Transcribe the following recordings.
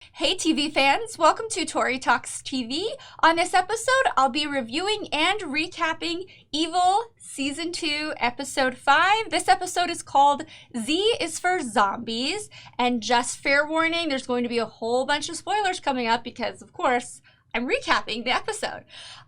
Hey TV fans, welcome to Tori Talks TV. On this episode, I'll be reviewing and recapping Evil Season 2, Episode 5. This episode is called Z is for Zombies, and just fair warning, there's going to be a whole bunch of spoilers coming up because, of course, I'm recapping the episode.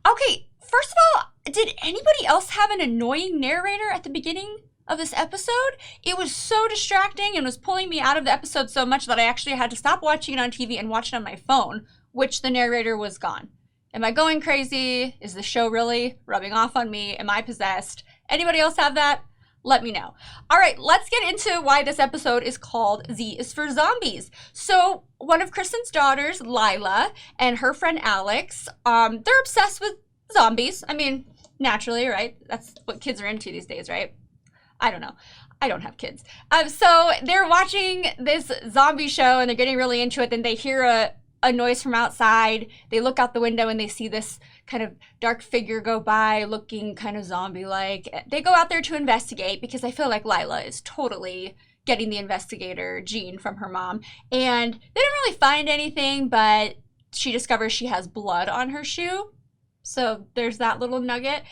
Okay, first of all, did anybody else have an annoying narrator at the beginning of this episode? It was so distracting and was pulling me out of the episode so much that I actually had to stop watching it on TV and watch it on my phone, which the narrator was gone. Am I going crazy? Is the show really rubbing off on me? Am I possessed? Anybody else have that? Let me know. All right, let's get into why this episode is called Z is for Zombies. So one of Kristen's daughters, Lila, and her friend Alex, they're obsessed with zombies. I mean, naturally, right? That's what kids are into these days, right? I don't know. I don't have kids. So they're watching this zombie show and they're getting really into it. Then they hear a noise from outside. They look out the window and they see this kind of dark figure go by looking kind of zombie-like. They go out there to investigate because I feel like Lila is totally getting the investigator gene from her mom. And they don't really find anything, but she discovers she has blood on her shoe. So there's that little nugget.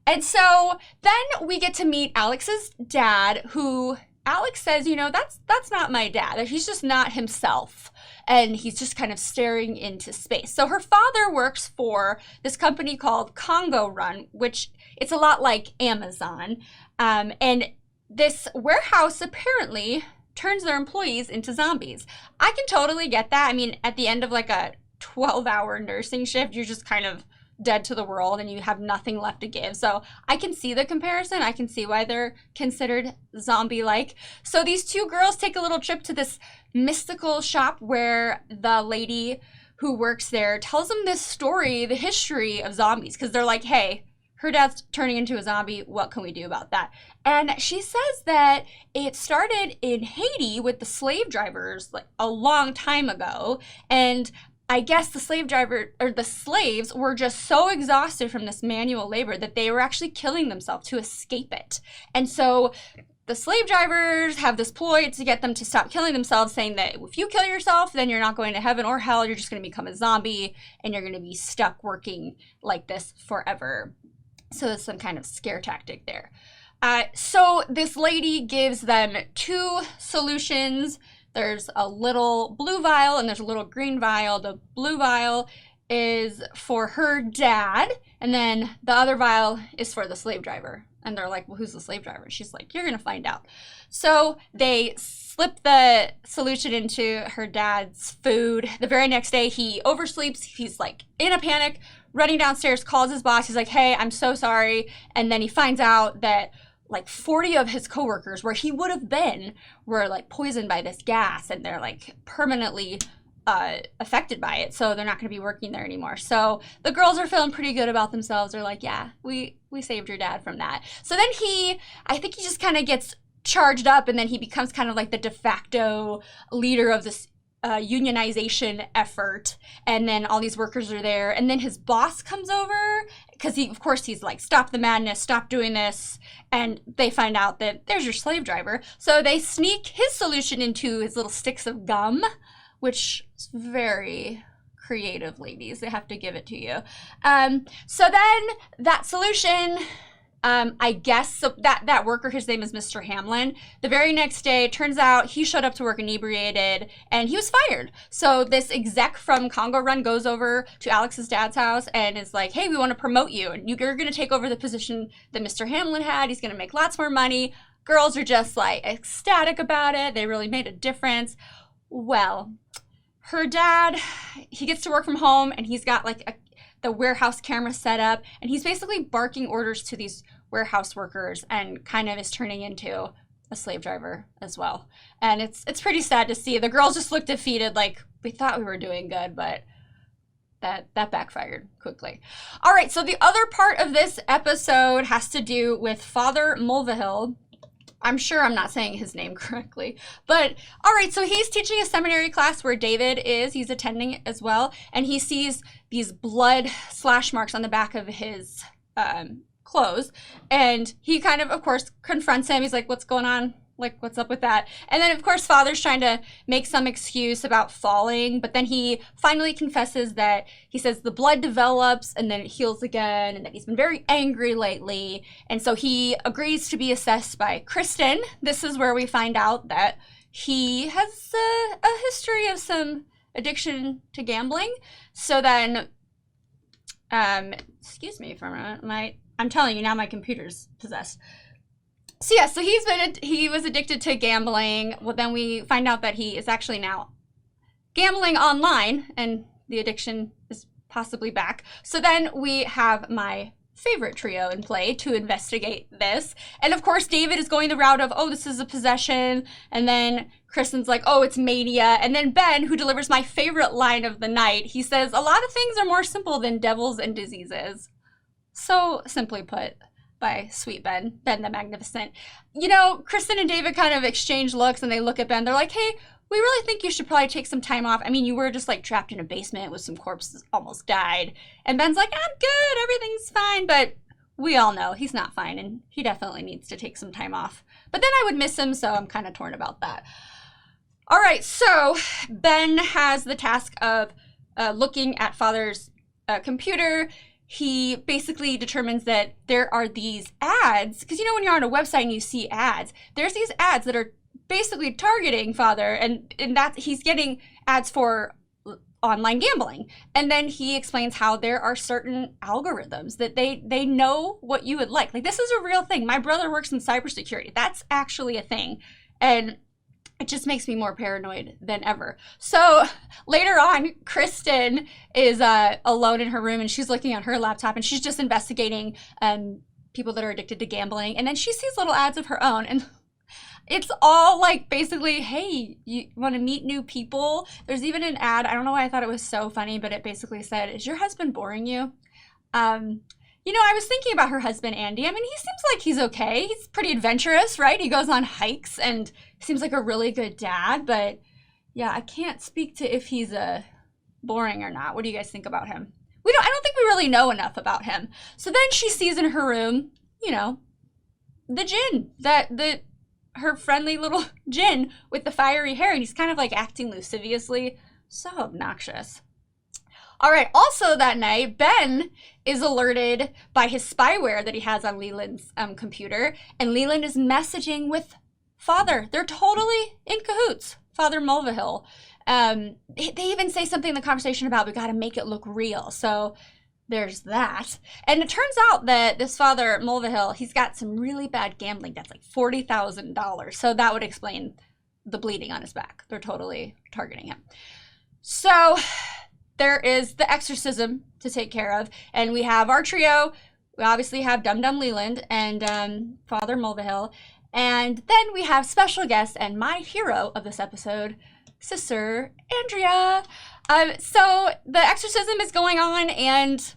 And so then we get to meet Alex's dad, who Alex says, you know, that's not my dad. He's just not himself. And he's just kind of staring into space. So her father works for this company called Congo Run, which it's a lot like Amazon. And this warehouse apparently turns their employees into zombies. I can totally get that. I mean, at the end of like a 12-hour nursing shift, you're just kind of dead to the world and you have nothing left to give. So I can see the comparison. I can see why they're considered zombie-like. So these two girls take a little trip to this mystical shop where the lady who works there tells them this story, the history of zombies, because they're like, hey, her dad's turning into a zombie. What can we do about that? And she says that it started in Haiti with the slave drivers like a long time ago. And I guess the slaves were just so exhausted from this manual labor that they were actually killing themselves to escape it. And so the slave drivers have this ploy to get them to stop killing themselves, saying that if you kill yourself, then you're not going to heaven or hell. You're just going to become a zombie and you're going to be stuck working like this forever. So there's some kind of scare tactic there. So this lady gives them two solutions. There's a little blue vial and there's a little green vial. The blue vial is for her dad, and then the other vial is for the slave driver. And they're like, well, who's the slave driver? She's like, you're going to find out. So they slip the solution into her dad's food. The very next day, he oversleeps. He's like in a panic, running downstairs, calls his boss. He's like, hey, I'm so sorry. And then he finds out that like 40 of his coworkers where he would have been were like poisoned by this gas and they're like permanently affected by it. So they're not going to be working there anymore. So the girls are feeling pretty good about themselves. They're like, yeah, we saved your dad from that. So then I think he just kind of gets charged up and then he becomes kind of like the de facto leader of this unionization effort, and then all these workers are there, and then his boss comes over because he's like, stop the madness, stop doing this, and they find out that there's your slave driver. So they sneak his solution into his little sticks of gum, which is very creative, ladies. They have to give it to you. So then that solution, I guess, so that worker, his name is Mr. Hamlin. The very next day, it turns out he showed up to work inebriated and he was fired. So this exec from Congo Run goes over to Alex's dad's house and is like, hey, we want to promote you. And you're going to take over the position that Mr. Hamlin had. He's going to make lots more money. Girls are just like ecstatic about it. They really made a difference. Well, her dad, he gets to work from home and he's got like the warehouse camera set up, and he's basically barking orders to these warehouse workers and kind of is turning into a slave driver as well. And it's pretty sad to see. The girls just look defeated, like, we thought we were doing good, but that backfired quickly. All right, so the other part of this episode has to do with Father Mulvehill. I'm sure I'm not saying his name correctly, but all right, so he's teaching a seminary class where David is. He's attending as well, and he sees these blood slash marks on the back of his clothes, and he kind of course, confronts him. He's like, what's going on? Like, what's up with that? And then, of course, Father's trying to make some excuse about falling, but then he finally confesses that he says the blood develops and then it heals again, and that he's been very angry lately. And so he agrees to be assessed by Kristen. This is where we find out that he has a history of some addiction to gambling. So then, excuse me for a minute. I'm telling you now, my computer's possessed. So yeah, so he was addicted to gambling. Well, then we find out that he is actually now gambling online, and the addiction is possibly back. So then we have my favorite trio in play to investigate this. And of course, David is going the route of, oh, this is a possession. And then Kristen's like, oh, it's mania. And then Ben, who delivers my favorite line of the night, he says, a lot of things are more simple than devils and diseases. So simply put, by sweet Ben the Magnificent. You know, Kristen and David kind of exchange looks, and they look at Ben. They're like, hey, we really think you should probably take some time off. I mean, you were just like trapped in a basement with some corpses, almost died. And Ben's like, I'm good, everything's fine. But we all know he's not fine, and he definitely needs to take some time off. But then I would miss him, so I'm kind of torn about that. All right, so Ben has the task of looking at Father's computer. He basically determines that there are these ads, because you know when you're on a website and you see ads, there's these ads that are basically targeting Father, and that he's getting ads for online gambling. And then he explains how there are certain algorithms that they know what you would like. Like, this is a real thing. My brother works in cybersecurity. That's actually a thing. And it just makes me more paranoid than ever. So later on, Kristen is alone in her room, and she's looking on her laptop, and she's just investigating people that are addicted to gambling. And then she sees little ads of her own, and it's all like basically, hey, you want to meet new people? There's even an ad. I don't know why I thought it was so funny, but it basically said, is your husband boring you? You know, I was thinking about her husband, Andy. I mean, he seems like he's okay. He's pretty adventurous, right? He goes on hikes and seems like a really good dad. But yeah, I can't speak to if he's boring or not. What do you guys think about him? I don't think we really know enough about him. So then she sees in her room, you know, the djinn, her friendly little djinn with the fiery hair, and he's kind of like acting lasciviously. So obnoxious. All right, also that night, Ben is alerted by his spyware that he has on Leland's computer, and Leland is messaging with Father. They're totally in cahoots, Father Mulvehill. They even say something in the conversation about, we got to make it look real. So there's that. And it turns out that this Father Mulvehill, he's got some really bad gambling debts, like $40,000. So that would explain the bleeding on his back. They're totally targeting him. So there is the exorcism to take care of, and we have our trio. We obviously have Dum Dum Leland and Father Mulvehill, and then we have special guest and my hero of this episode, Sister Andrea. So the exorcism is going on, and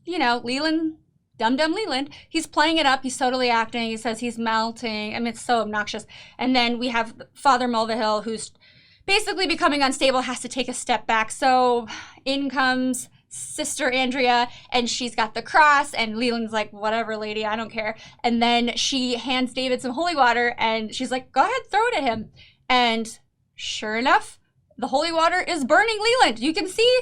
you know, Leland, Dum Dum Leland, he's playing it up. He's totally acting. He says he's melting. I mean, it's so obnoxious. And then we have Father Mulvehill, who's basically becoming unstable, has to take a step back. So in comes Sister Andrea, and she's got the cross, and Leland's like, whatever, lady, I don't care. And then she hands David some holy water, and she's like, go ahead, throw it at him. And sure enough, the holy water is burning Leland. You can see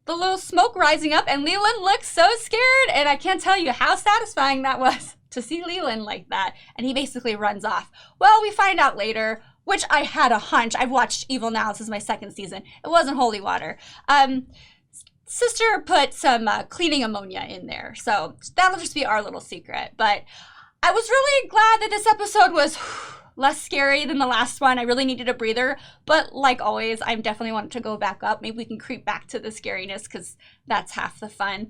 the little smoke rising up, and Leland looks so scared, and I can't tell you how satisfying that was to see Leland like that. And he basically runs off. Well, we find out later, which I had a hunch. I've watched Evil now. This is my second season. It wasn't holy water. Sister put some cleaning ammonia in there. So that'll just be our little secret. But I was really glad that this episode was less scary than the last one. I really needed a breather. But like always, I definitely want to go back up. Maybe we can creep back to the scariness, because that's half the fun.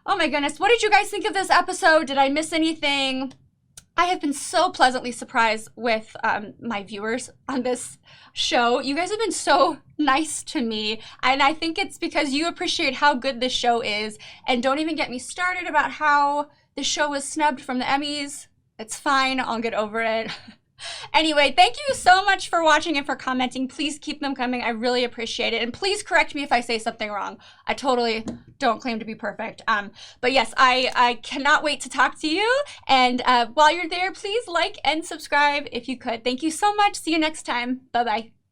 Oh my goodness. What did you guys think of this episode? Did I miss anything? I have been so pleasantly surprised with my viewers on this show. You guys have been so nice to me, and I think it's because you appreciate how good this show is. And don't even get me started about how the show was snubbed from the Emmys. It's fine. I'll get over it. Anyway, thank you so much for watching and for commenting. Please keep them coming. I really appreciate it. And please correct me if I say something wrong. I totally don't claim to be perfect. But yes, I cannot wait to talk to you. And while you're there, please like and subscribe if you could. Thank you so much. See you next time. Bye-bye.